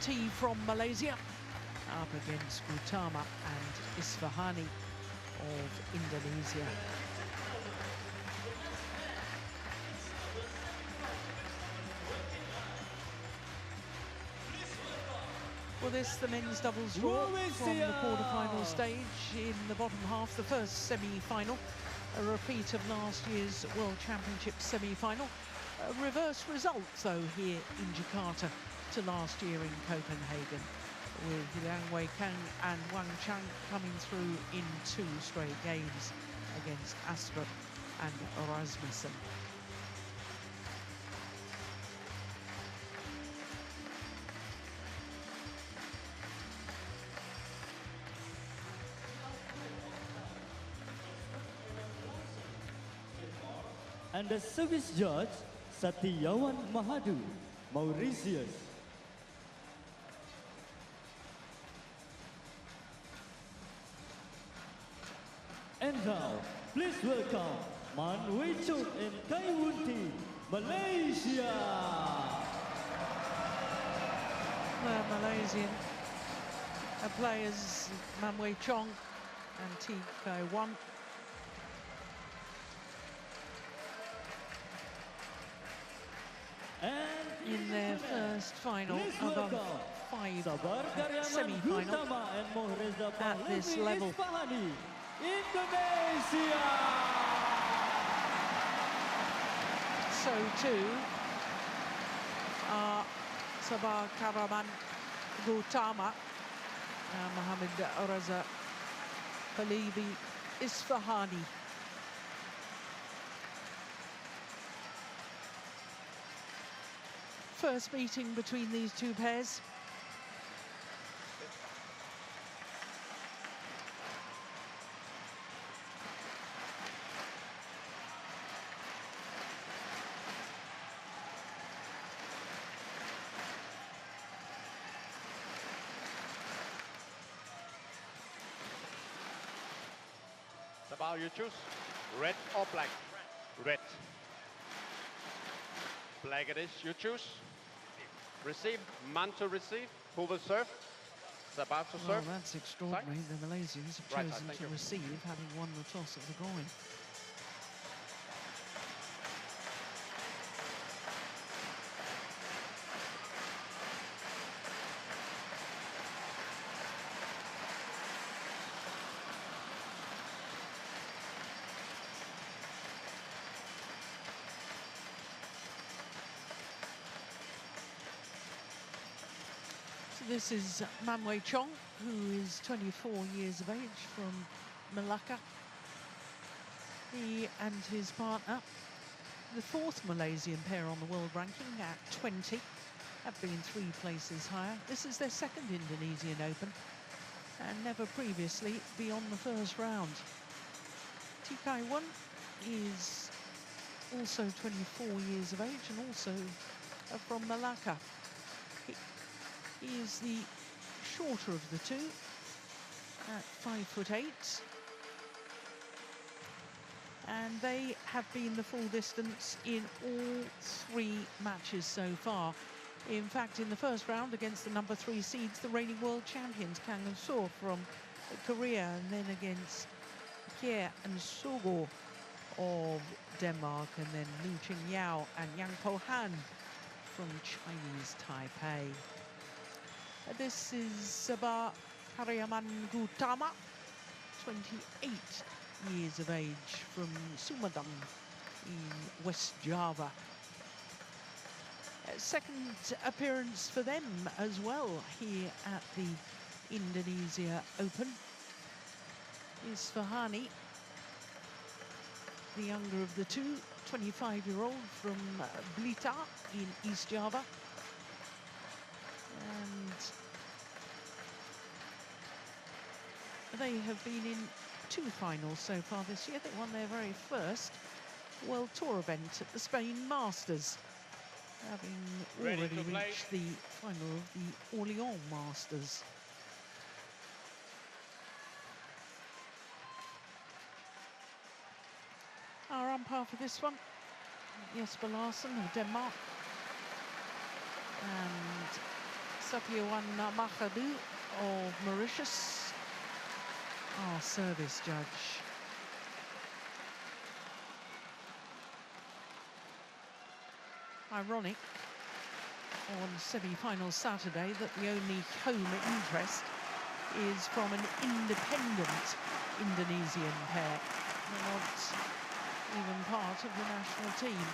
T from Malaysia up against Gutama and Isfahani of Indonesia. Well, this the men's doubles draw from the quarter-final stage in the bottom half, the first semi-final, a repeat of last year's World Championships semi-final. A reverse result, though, here in Jakarta to last year in Copenhagen, with Liang Wei Kang and Wang Chang coming through in 2 straight games against Astrup and Rasmussen. And the service judge, Satiawan Mahadu, Mauritius. And now, please welcome Man Wei Chun and Kai Wunti, Malaysia. The Malaysian players, Man Wei Chong and T Kai Wan. And in their first final of 5 semi-final at this level. Isfahani, Indonesia. So too are Sabah Karaman Gutama, Mohammad Raza Khalibi Isfahani. First meeting between these two pairs. Sabah, you choose red or black? Red. Black it is, you choose. Receive, Man to receive. Who will serve? Sabah to serve. Well, that's extraordinary. The Malaysians have chosen to receive, having won the toss at the groin. This is Man Wei Chong, who is 24 years of age, from Malacca. He and his partner, the 4th Malaysian pair on the world ranking at 20, have been 3 places higher. This is their 2nd Indonesian Open, and never previously beyond the first round. T Kai Wan is also 24 years of age and also from Malacca. He is the shorter of the two at 5'8", and they have been the full distance in all 3 matches so far. In fact, in the first round against the number 3 seeds, the reigning world champions Kang and So from Korea, and then against Pierre and Sogo of Denmark, and then Lu Ching Yao and Yang Po Han from Chinese Taipei. This is Sabah Karaman Gutama, 28 years of age, from Sumedang in West Java. Second appearance for them as well here at the Indonesia Open. Isfahani, the younger of the two, 25-year-old from Blitar in East Java. And they have been in 2 finals so far this year. They won their very first World Tour event at the Spain Masters, having already reached the final of the Orléans Masters. Our umpire for this one, Jesper Larsen of Denmark, and Sapiawan Mahadu of Mauritius, our service judge. Ironic on semi-final Saturday that the only home interest is from an independent Indonesian pair. They're not even part of the national team.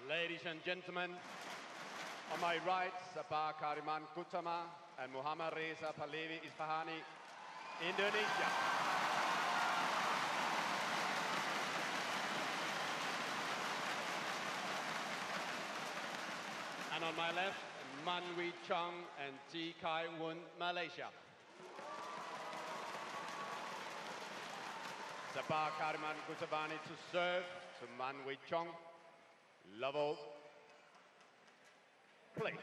Ladies and gentlemen, on my right, Sabah Kariman Gutama and Muhammad Reza Pahlavi Isfahani, Indonesia. And on my left, Man Wee Chong and Ji Kai Woon, Malaysia. Sabah Kariman Gutamani to serve to Man Wee Chong. Level, play.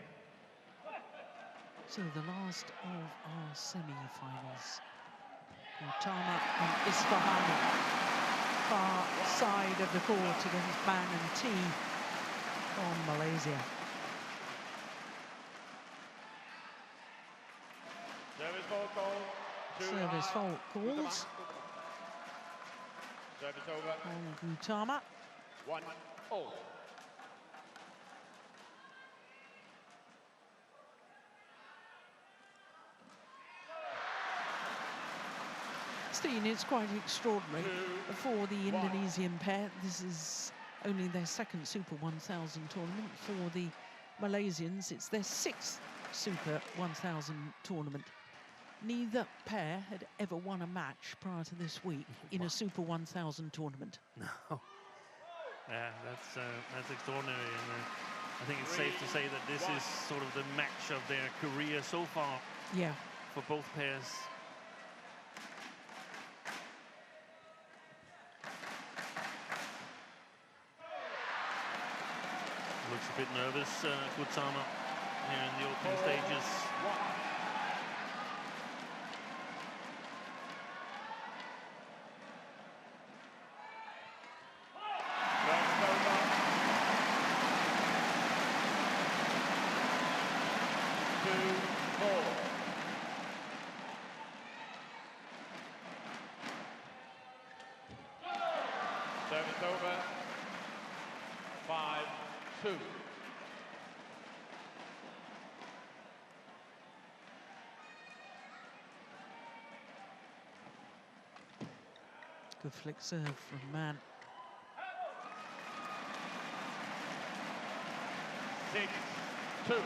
So the last of our semi-finals. Gutama and Isfahani, far side of the court against Ban and T from Malaysia. Service fault call. Service fault calls. Service over. On Gutama. 1-0. Steen, it's quite extraordinary for the Indonesian pair. This is only their second Super 1000 tournament. For the Malaysians, it's their sixth Super 1000 tournament. Neither pair had ever won a match prior to this week in a Super 1000 tournament. No. Yeah, that's extraordinary. And I think it's safe to say that this is sort of the match of their career so far. Yeah. For both pairs. Looks a bit nervous, Gutama, here in the opening stages. Service over. 5-2. Good flick serve from Man. 6-2.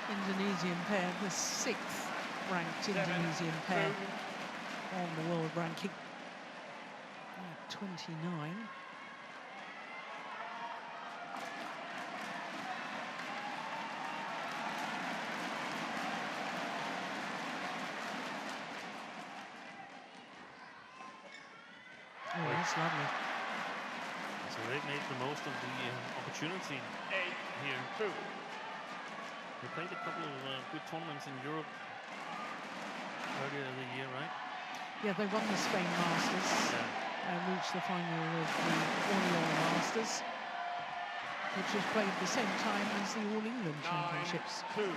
Indonesian pair, the sixth ranked Indonesian pair on the world ranking at 29. Oh, that's lovely. So they've made the most of the opportunity here. 8-2. They played a couple of good tournaments in Europe earlier in the year, right? Yeah, they won the Spain Masters and reached the final of the All Masters, which was played at the same time as the All England Championships. 9-2.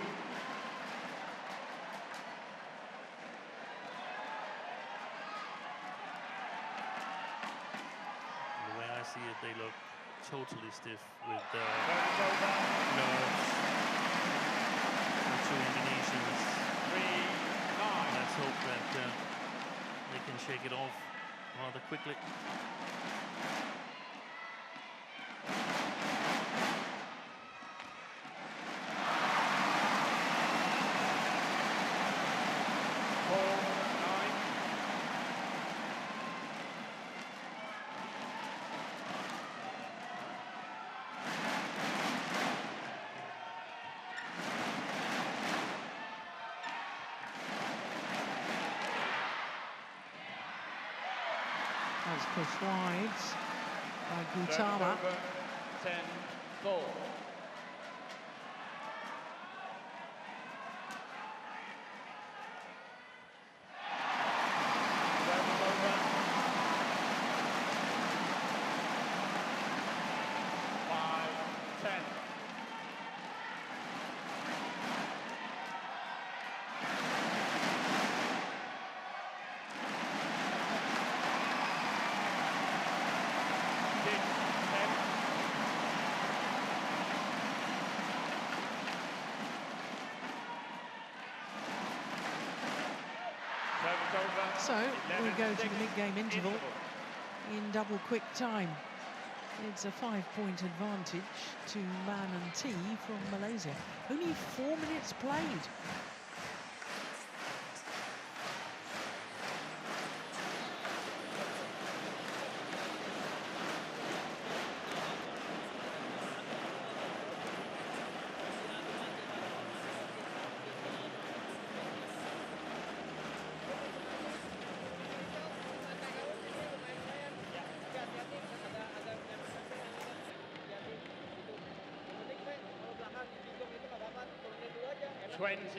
The way I see it, they look totally stiff with nerves. Two Indonesians. 3-9. Let's hope that they can shake it off rather quickly. It's pushed wide by Gutama. 10-4. So we go to the mid-game interval in double quick time. It's a 5-point advantage to Man and T from Malaysia. Only 4 minutes played.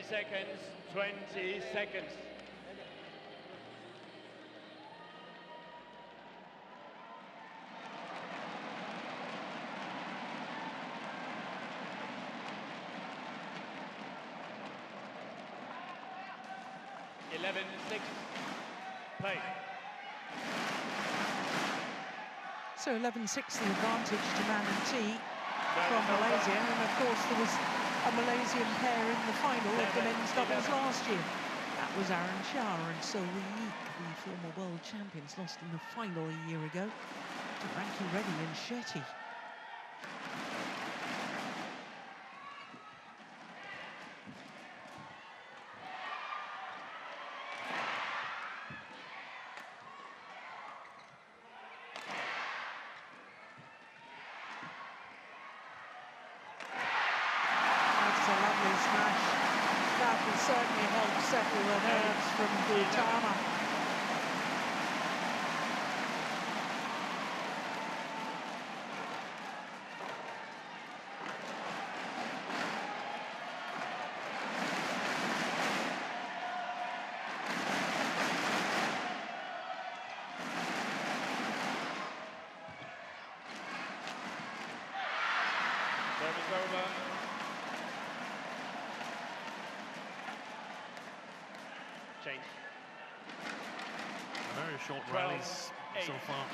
Seconds, 20 seconds. Play. So 11-6 the advantage to Man and T from Malaysia, and of course there was a Malaysian pair in the final of the men's doubles last year. That was Aaron Shah and Soh Wee-Yeek, the former world champions, lost in the final a year ago to Ranki Reddy and Shetty. Certainly helped settle the nerves from Gutama. Service over. Change. Very short rallies so far.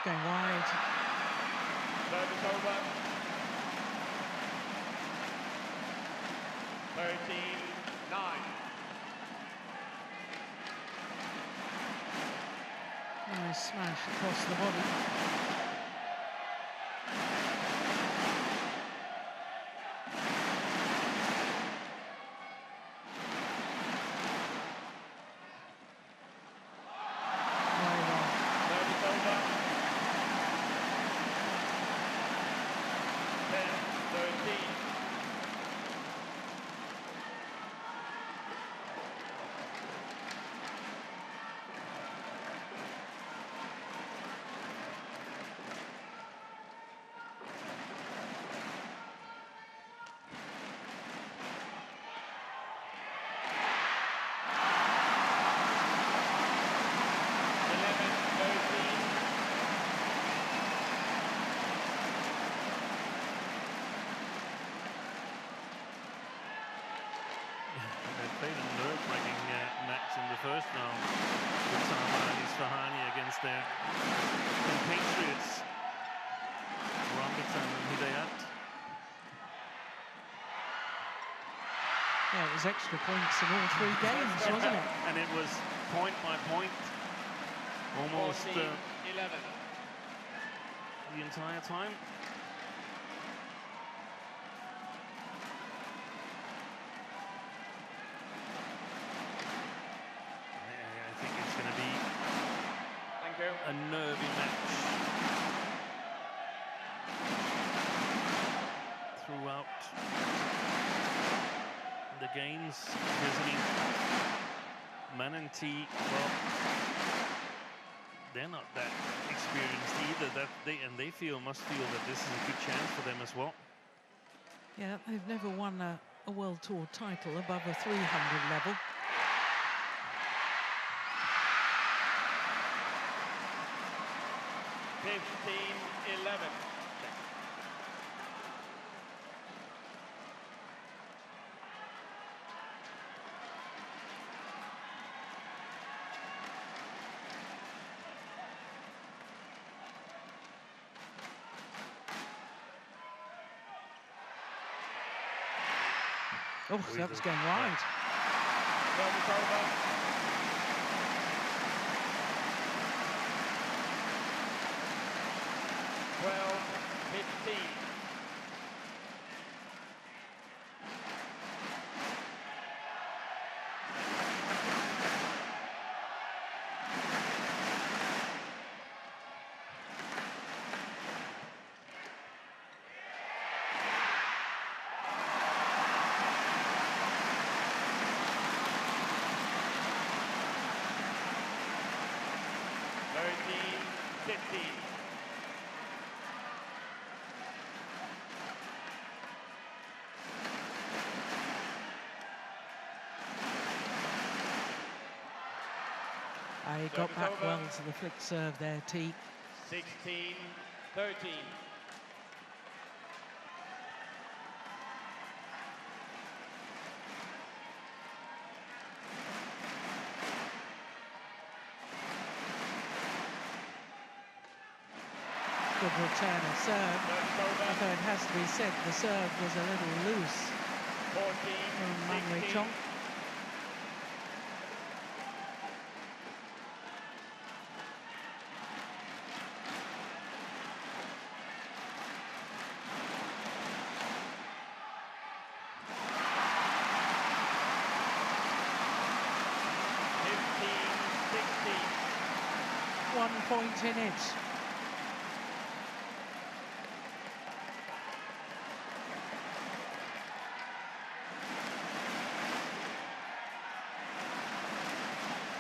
Going wide. Service over. 13-9. Nice smash across the body. first round. Gutama and Isfahani against their compatriots, Badminton and Hidayat. Yeah, it was extra points in all 3 games, wasn't it? And it was point by point, almost 11. the entire time. I think it's going to be a nervy match throughout the games. Because, I mean, Man and T, well, they're not that experienced either. They must feel that this is a good chance for them as well. Yeah, they've never won a World Tour title above a 300 level. Oh, that was going wide. He got back well to the flick serve there, T. 16-13. Good return of serve. Although it has to be said, the serve was a little loose from Man Wei Chong. Point in it.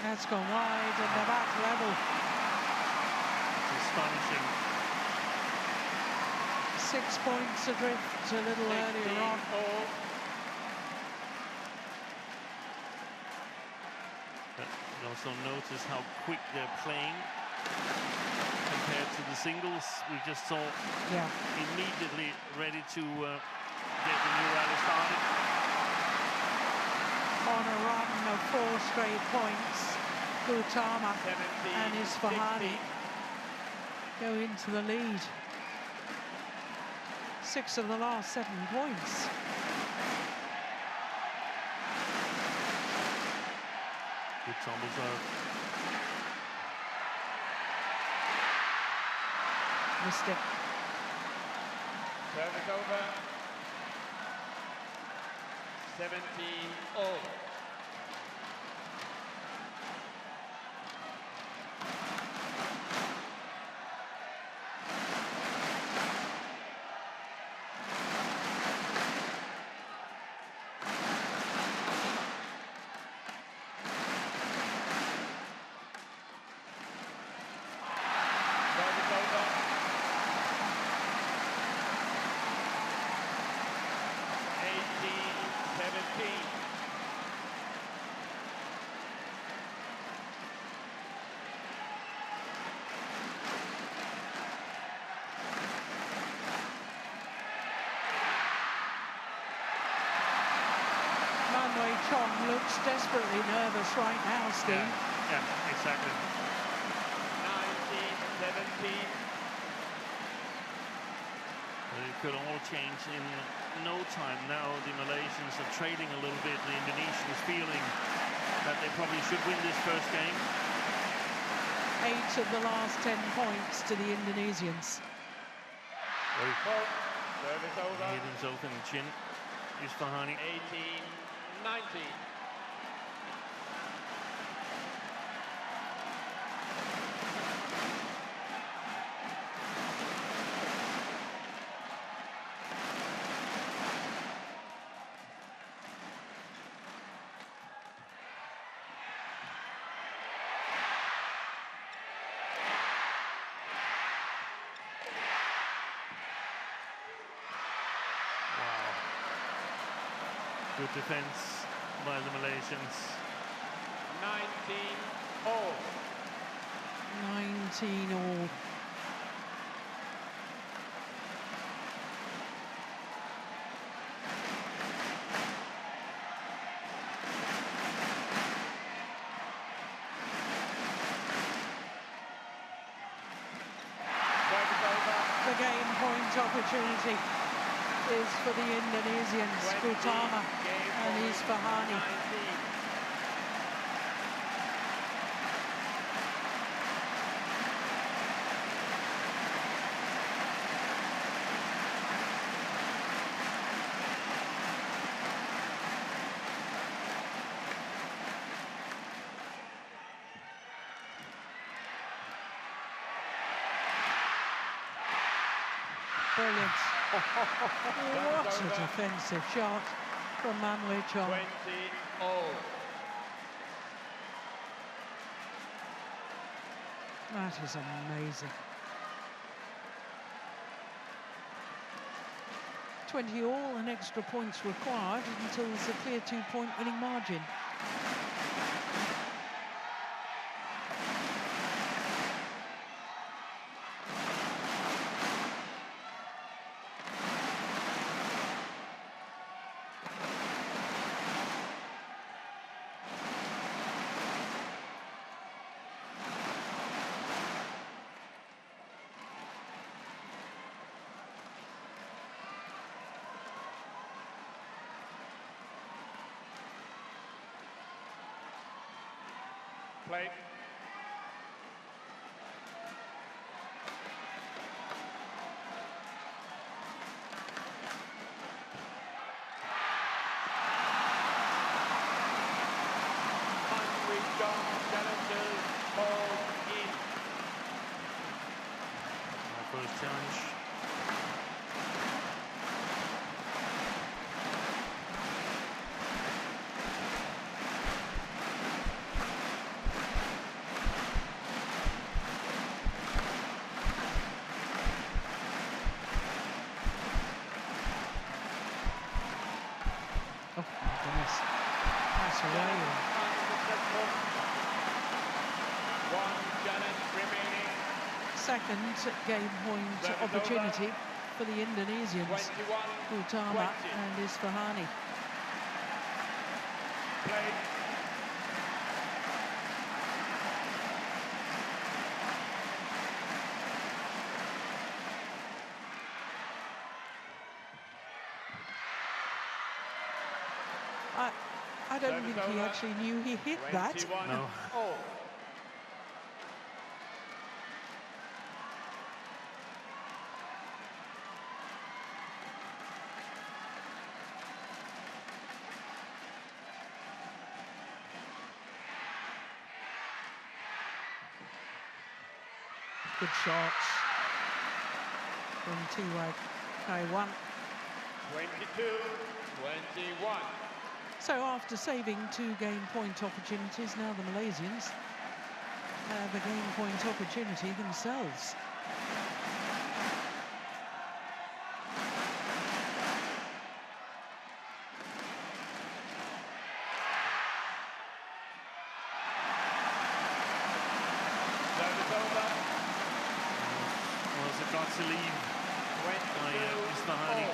That's gone wide and they're back level. It's astonishing. 6 points adrift a little earlier on. But you also notice how quick they're playing compared to the singles. We just saw immediately ready to get the new rally started. On a run of 4 straight points, Gutama and Isfahani go into the lead. 6 of the last 7 points. Good tumble serve. Missed it. Serve is over. 17-all. Chong looks desperately nervous right now, Steve. Yeah, exactly. 19-17. It could all change in no time. Now the Malaysians are trailing a little bit. The Indonesians feeling that they probably should win this first game. 8 of the last 10 points to the Indonesians. Service over. Hit himself in the chin. Isfahani. 18-19. Good defense by the Malaysians. 19-all. 19-all. The game point opportunity is for the Indonesians, Gutama and Isfahani. Brilliant. What a defensive shot from Manwei Chong. 20-all. That is amazing. 20 all and extra points required until there's a clear 2-point winning margin. Play. Challenges ball in. First challenge. Oh, my goodness. Pass away. One challenge remaining. Second game point opportunity for the Indonesians, Gutama and Isfahani. Play. I don't think he actually knew he hit that. No. Oh. Good shots from T-Wag Taiwan. 22-21. So after saving 2 game point opportunities, now the Malaysians have a game point opportunity themselves. Was a gutsy lead by Isfahani.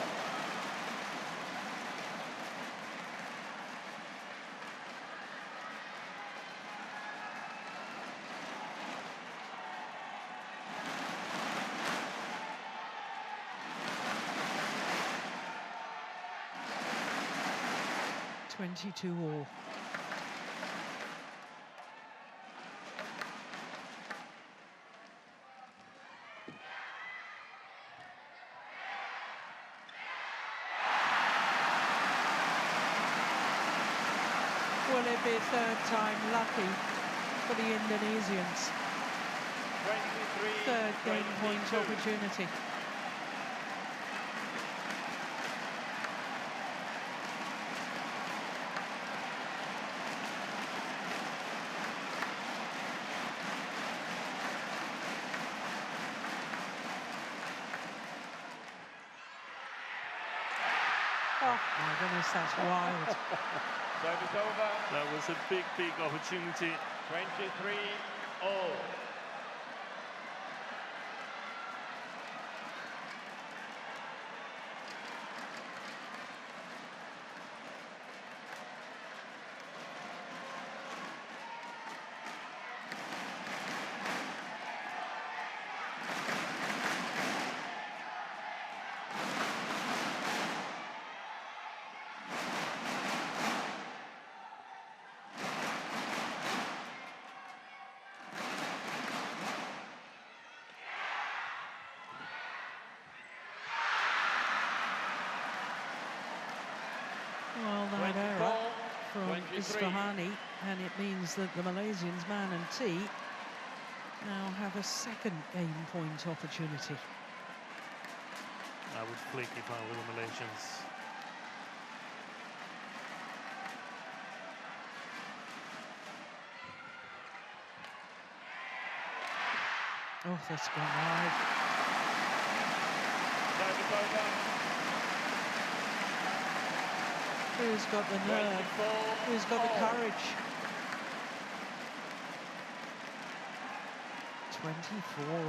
22 all. Will it be a third time lucky for the Indonesians? 23, Third game 22. point opportunity. Oh my goodness, that's wild. Service over. That was a big, big opportunity. 23 all. Well, that error from Isfahani, and it means that the Malaysians, Man and T, now have a second game point opportunity. I would flick if I were the Malaysians. Oh, that's gone wide. Service over. Who's got the nerve? Who's got the courage? 24 all.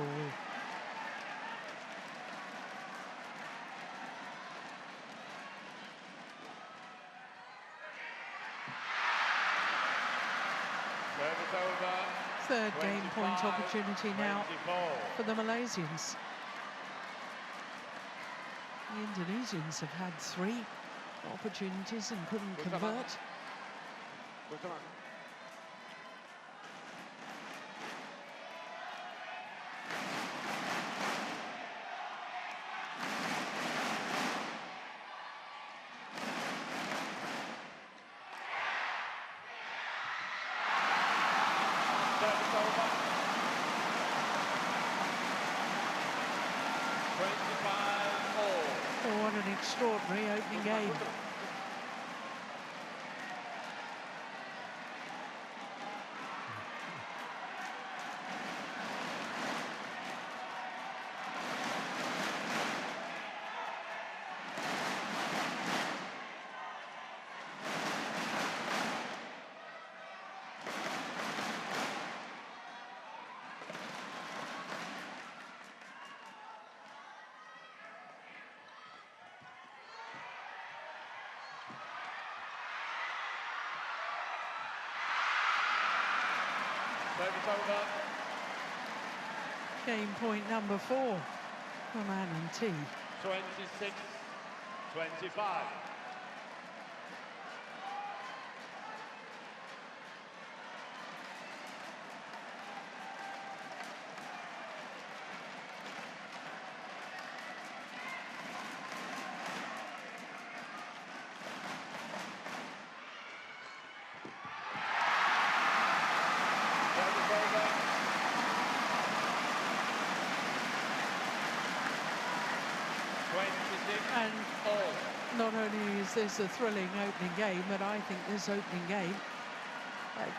Service over. Third game point opportunity now 24. for the Malaysians. The Indonesians have had 3 opportunities and couldn't Gutama. convert. Gutama. Service over. 25 all. Oh, what an extraordinary opening game. Service over. Game point number 4 for Man and T. 26, 25. Service over. And not only is this a thrilling opening game, but I think this opening game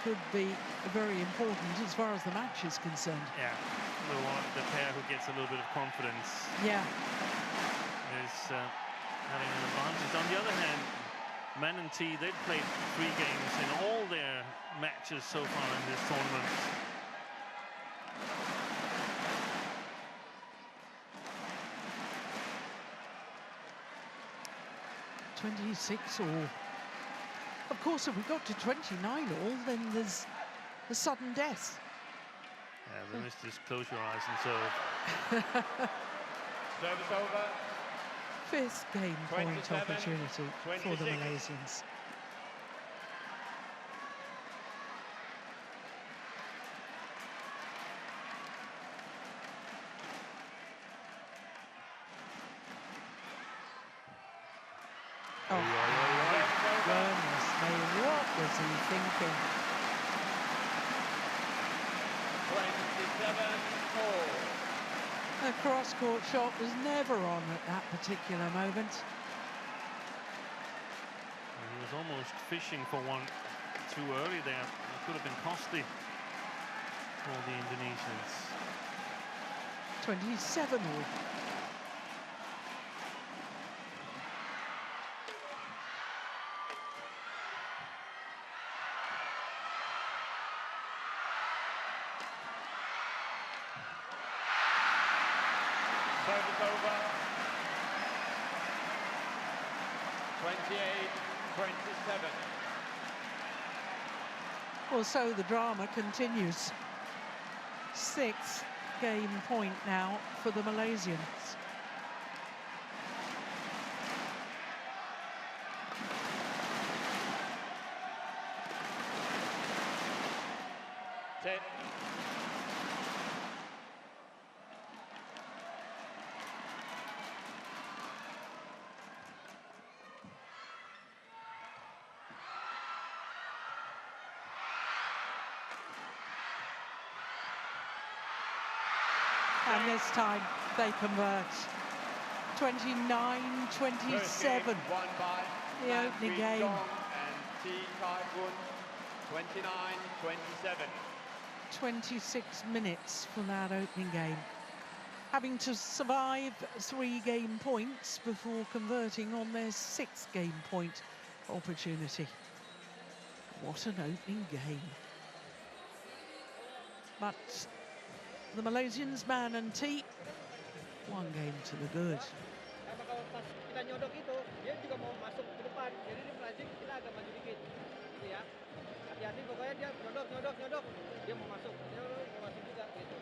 could be very important as far as the match is concerned. Yeah, the pair who gets a little bit of confidence Yeah. is having an advantage. On the other hand, Man and T, they've played 3 games in all their matches so far in this tournament. .26 all. Of course, if we got to 29 all, then there's the sudden death. Yeah, then it's just close your eyes and serve. Service over. 5th game point 27, opportunity for the 26. Malaysians. Oh, goodness me, what was he thinking? 27-4. The cross-court shot was never on at that particular moment. He was almost fishing for one too early there. It could have been costly for the Indonesians. 27-all. Service over. 28-27. Well, so the drama continues. 6th game point now for the Malaysians. And this time they convert. 29-27. Won by The opening game. And T. Kai-Gun, 29-27. 26 minutes for that opening game. Having to survive 3 game points before converting on their 6th game point opportunity. What an opening game. But the Malaysians, Man and T, 1 game to the good. Kalau pas kita nyodok itu, dia juga mau masuk ke depan. Jadi di pelancing kita agak maju dikit, gitu ya. Hati-hati pokoknya dia nyodok. Dia mau masuk juga gitu.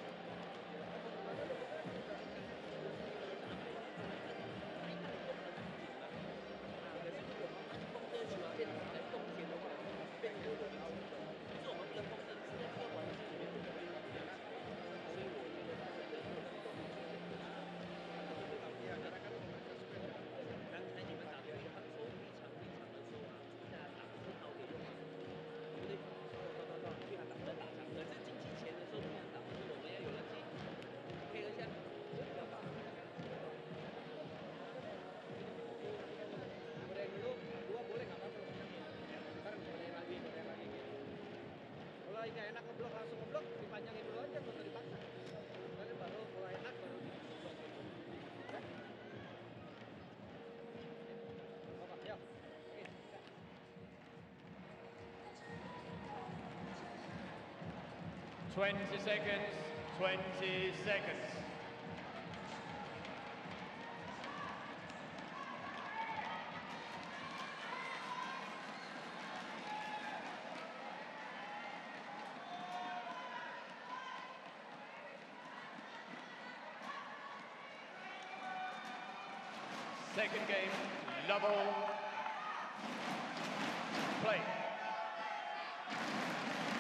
Enak ngeblok, langsung ngeblok, dipanjangin dulu aja, nggak usah dipaksa. Lalu baru mulai enak, baru diblok. Ya? Oke, yuk. 20 seconds, 20 seconds. Second game, level play.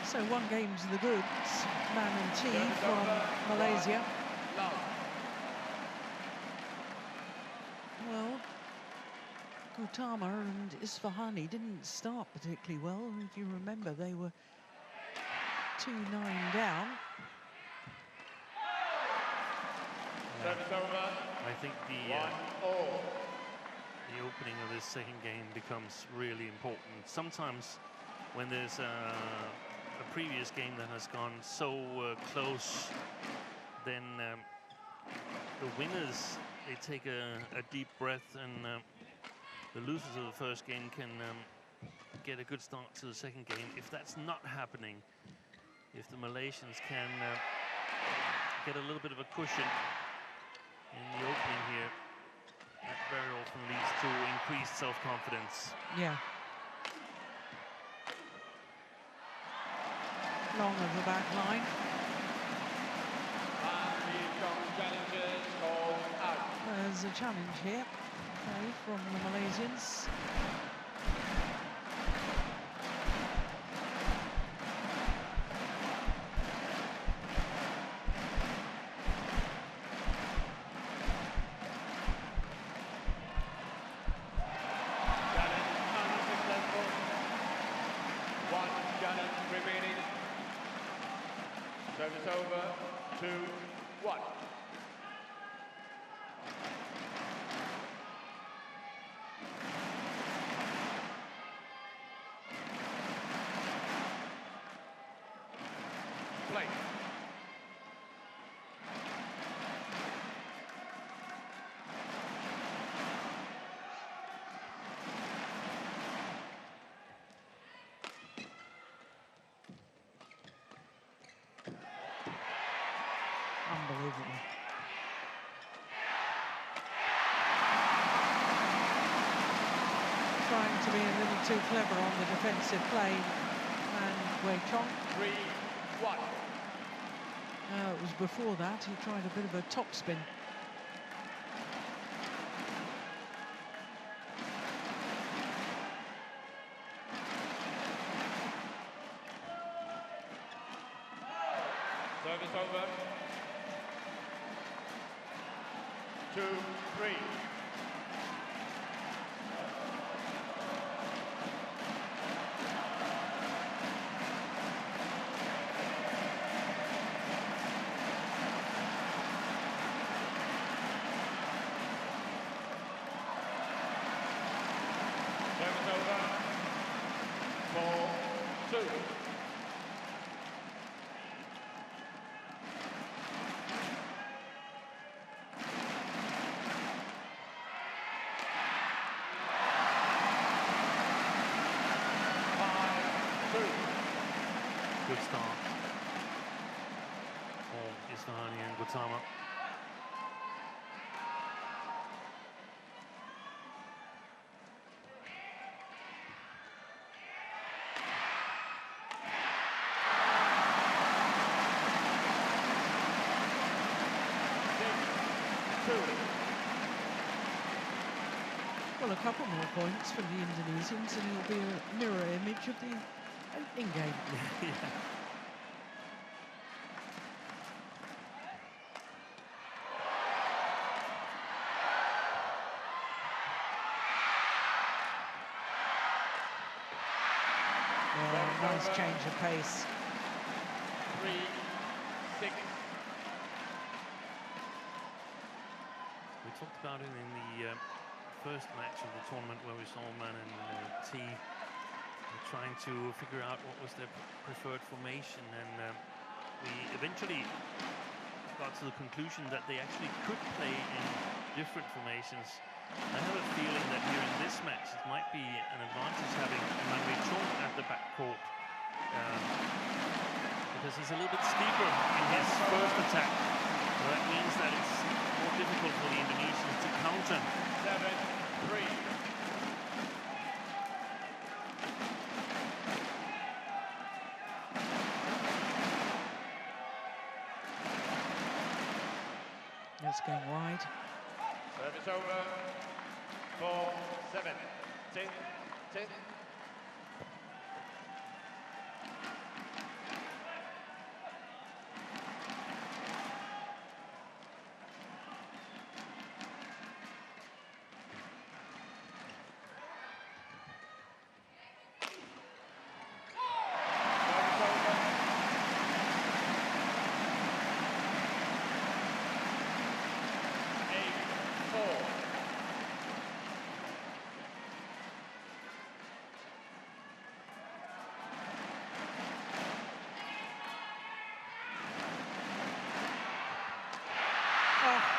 So 1 game to the goods, Man and T from Malaysia. Well, Gutama and Isfahani didn't start particularly well. If you remember, they were 2-9 down. Service over. I think the opening of this second game becomes really important. Sometimes when there's a previous game that has gone so close, then the winners, they take a deep breath, and the losers of the first game can get a good start to the second game. If that's not happening, if the Malaysians can get a little bit of a cushion in the opening here, that very often leads to increased self-confidence. Yeah. Long of the back line. There's a challenge here, okay, from the Malaysians. Service over, 2-1. Play. Unbelievable. Trying to be a little too clever on the defensive play, and Wei Chong. 3-1. It was before that, he tried a bit of a topspin. Service over, 2-3. Service over, 4-2. Good start for Isfahani and Gutama. Well, a couple more points for the Indonesians, and it'll be a mirror image of the opening game. Yeah. Nice change of pace. 3-6. We talked about it in the first match of the tournament where we saw Man and T trying to figure out what was their preferred formation, and we eventually got to the conclusion that they actually could play in different formations. I have a feeling that here in this match it might be an advantage having Man Chong at the backcourt, because he's a little bit steeper in his first attack. So that means that it's more difficult for the Indonesians to counter. 7-3. It's going wide. Service over, 4-7. 10-10.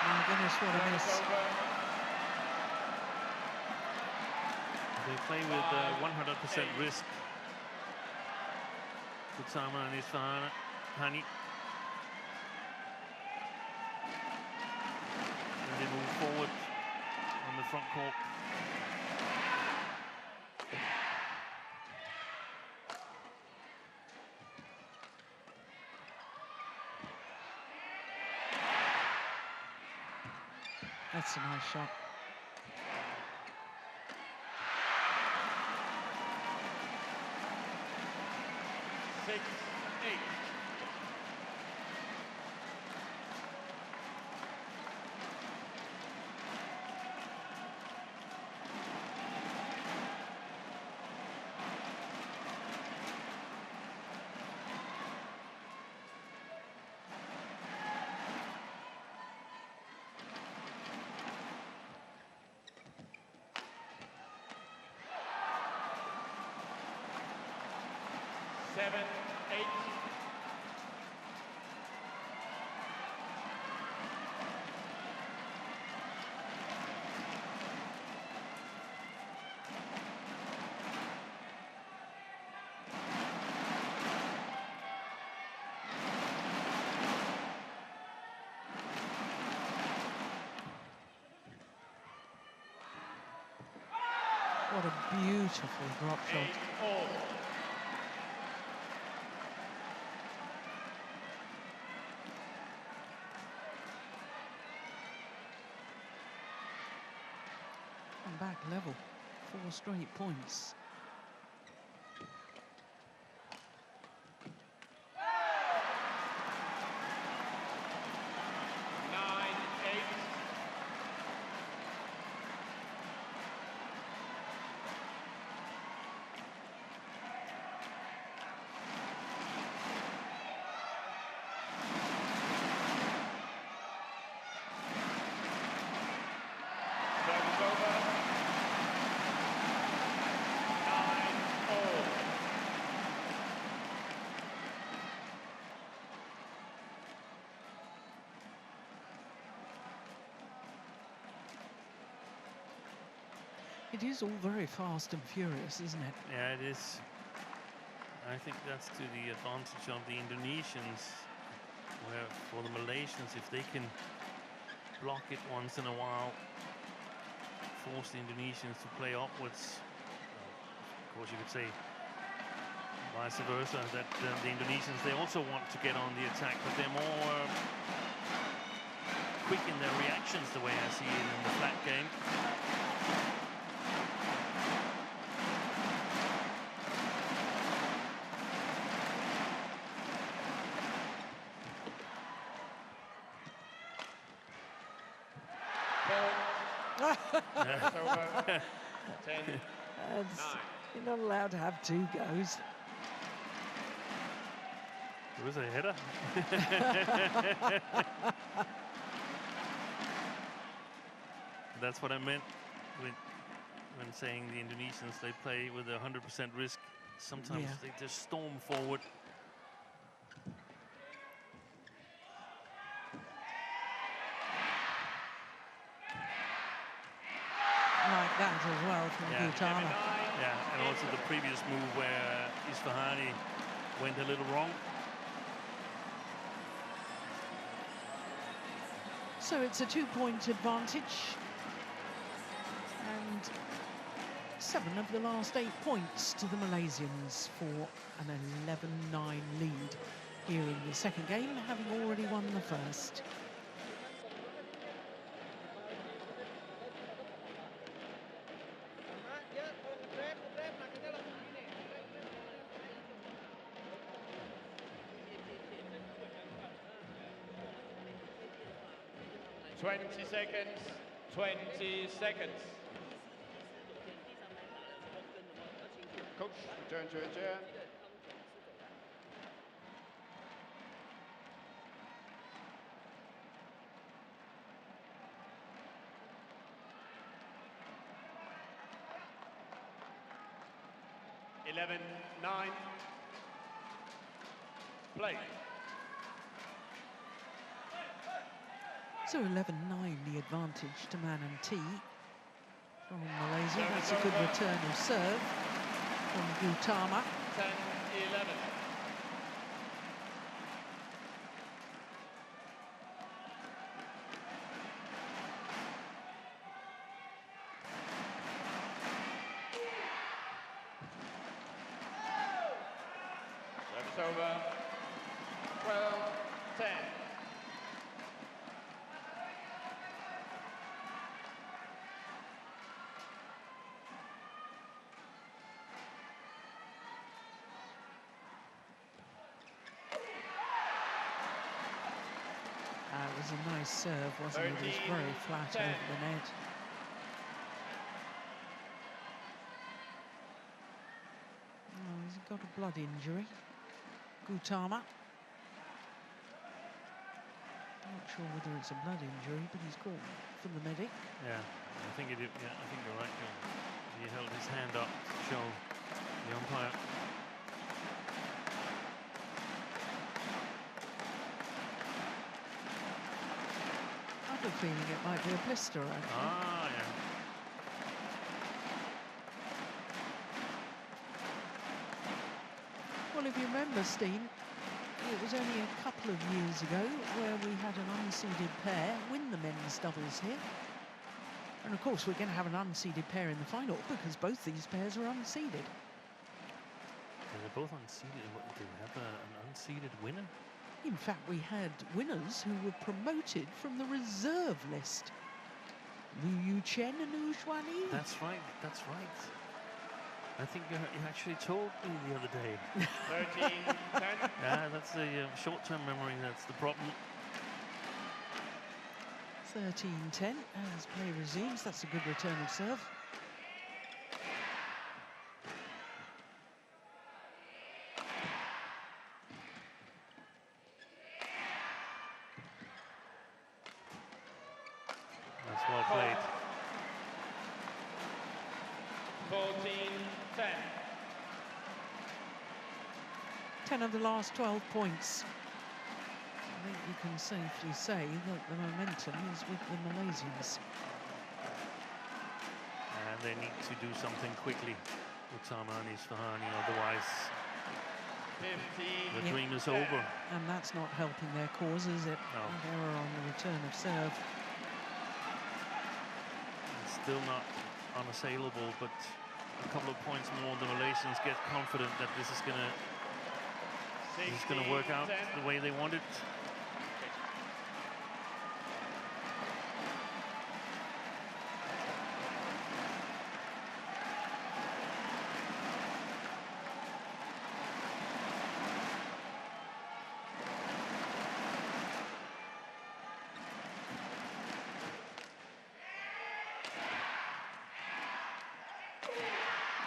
My goodness, what a miss. They play with 100% risk. Gutama and Isfahani. And they move forward on the front court. That's a nice shot. Six, 8. 7, 8. What a beautiful drop shot. 8-all. And back level, 4 straight points. It is all very fast and furious, isn't it? Yeah, it is. I think that's to the advantage of the Indonesians, where for the Malaysians, if they can block it once in a while, force the Indonesians to play upwards. Of course, you could say vice versa, that the Indonesians, they also want to get on the attack, but they're more quick in their reactions, the way I see it in the flat game. That's over. 10, 9. You're not allowed to have 2 goes. It was a header. That's what I meant when saying the Indonesians, they play with 100% risk. Sometimes they just storm forward. Like that as well from Gutama. Yeah, and also the previous move where Isfahani went a little wrong. So it's a 2-point advantage. And 7 of the last 8 points to the Malaysians for an 11-9 lead here in the second game, having already won the first. Seconds. 20 seconds. Coach, return to your chair. (11-9). Play. So 11-9 the advantage to Man and T from Malaysia. That's a good return of serve from Gutama. 10-11. Service over. 12-10. It was a nice serve, wasn't it? It was very flat over the net. Oh, he's got a blood injury. Gutama. Not sure whether it's a blood injury, but he's called for the medic. Yeah, I think it. Yeah, I think you're right. He held his hand up to show the umpire. a feeling it might be a blister, actually. Ah, yeah. Well, if you remember, Steen, it was only a couple of years ago where we had an unseeded pair win the men's doubles here. And of course, we're going to have an unseeded pair in the final because both these pairs are unseeded. And they're both unseeded. Do we have an unseeded winner? In fact, we had winners who were promoted from the reserve list. Wu Chen and Isfahani. That's right, that's right. I think you actually told me the other day. 13-10. Yeah, that's the short-term memory, that's the problem. 13-10 as play resumes. That's a good return of serve. That's well played. 14-10. 10 of the last 12 points. I think you can safely say that the momentum is with the Malaysians. And they need to do something quickly, Gutama and Isfahani, otherwise 15. the dream is over. And that's not helping their cause, is it? No. An error on the return of serve. It's still not unassailable, but a couple of points more, the Malaysians get confident that this is gonna work out the way they want it.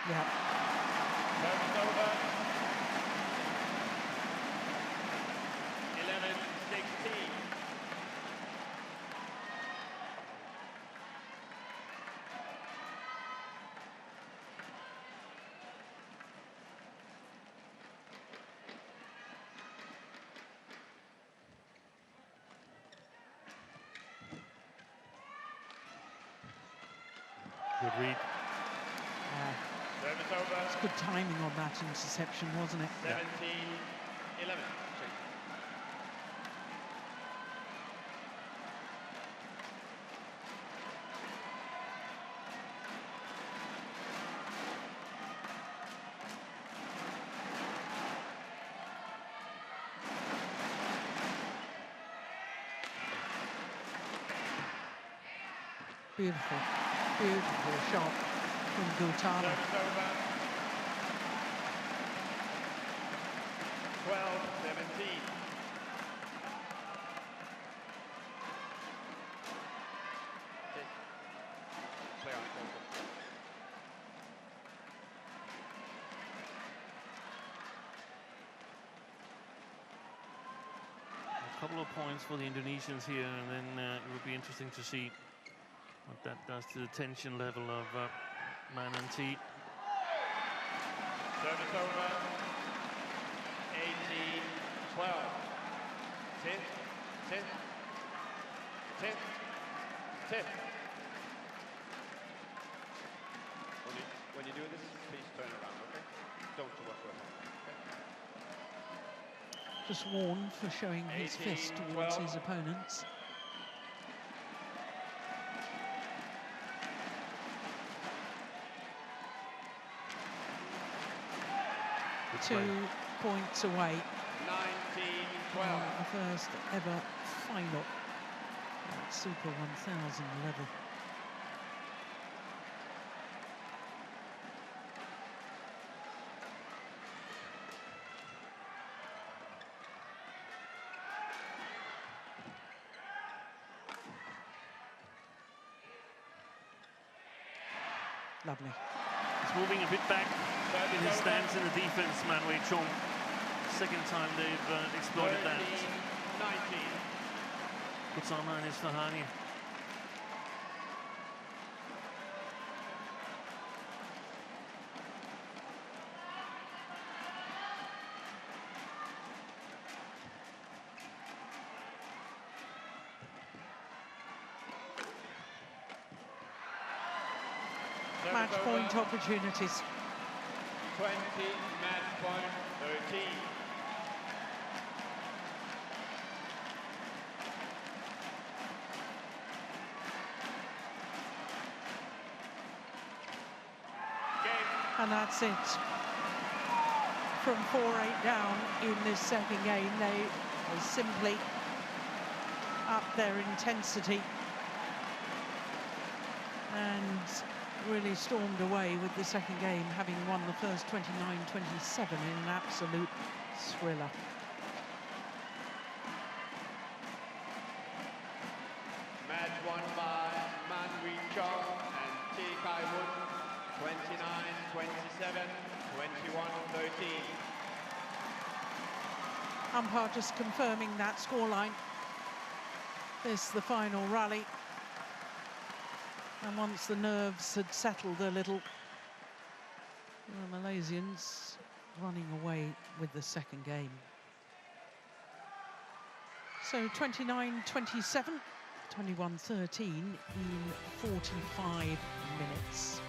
Yeah. Service over. 11-16. Good read. Service over. It's good timing on that interception, wasn't it? 17-11. Beautiful, beautiful shot from Gutama. Service over. 12-17. Play on it. A couple of points for the Indonesians here, and then it would be interesting to see what that does to the tension level of Man and T. Service over. 18-12. 10, 10, 10, 10. When you do this, please turn around, okay? Don't walk around. Okay? Just warned for showing his 18, fist towards 12. his opponents. Good play. 2 points away 19-12. on the first ever final at Super 1000 level. Lovely. He's moving a bit back in his stance in the defense, Man Wei Chong. Second time they've exploited that. 19. Gutama and Isfahani. match point opportunities. 20, match point 13. And that's it. From 4-8 down in this second game, they simply up their intensity and really stormed away with the second game, having won the first 29-27 in an absolute thriller. Match won by Man Wee Chong and T Kai Woon, 29-27, 21-13. Umpire just confirming that scoreline. This the final rally. And once the nerves had settled a little, the Malaysians running away with the second game. So 29-27, 21-13 in 45 minutes.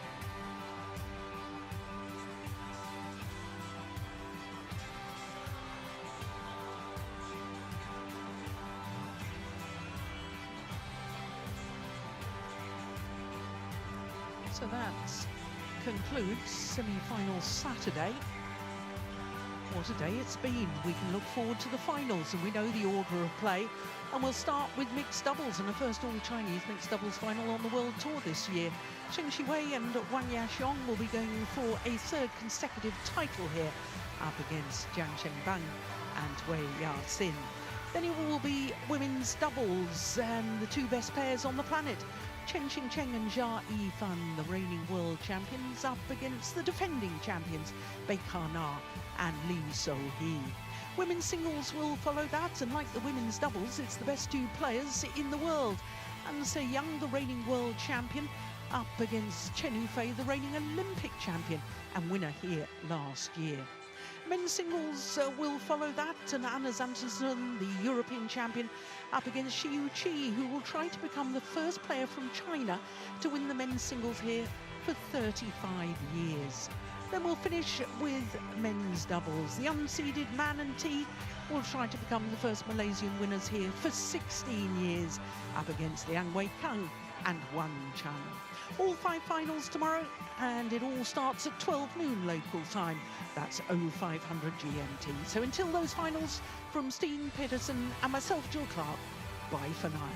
So that concludes semi-final Saturday. What a day it's been. We can look forward to the finals, and we know the order of play. And we'll start with mixed doubles and a first all-Chinese mixed doubles final on the World Tour this year. Chen Shiwei and Wang Yaxiong will be going for a third consecutive title here, up against Jiang Chengbang and Wei Yaxin. Then it will be women's doubles and the two best pairs on the planet. Chen Xingcheng and Jia Yifan, the reigning world champions, up against the defending champions, Bei Ka-na and Li So-hee. Women's singles will follow that, and like the women's doubles, it's the best two players in the world. And Se Young, the reigning world champion, up against Chen Yufei, the reigning Olympic champion and winner here last year. Men's singles will follow that, and Anna Zanderson, the European champion, up against Xiu Qi, who will try to become the first player from China to win the men's singles here for 35 years. Then we'll finish with men's doubles. The unseeded Man and T will try to become the first Malaysian winners here for 16 years, up against Liang Wei Kang and Wan Chan. All 5 finals tomorrow, and it all starts at 12 noon local time. That's 0500 GMT. So until those finals, from Steen Peterson and myself, Jill Clark, bye for now.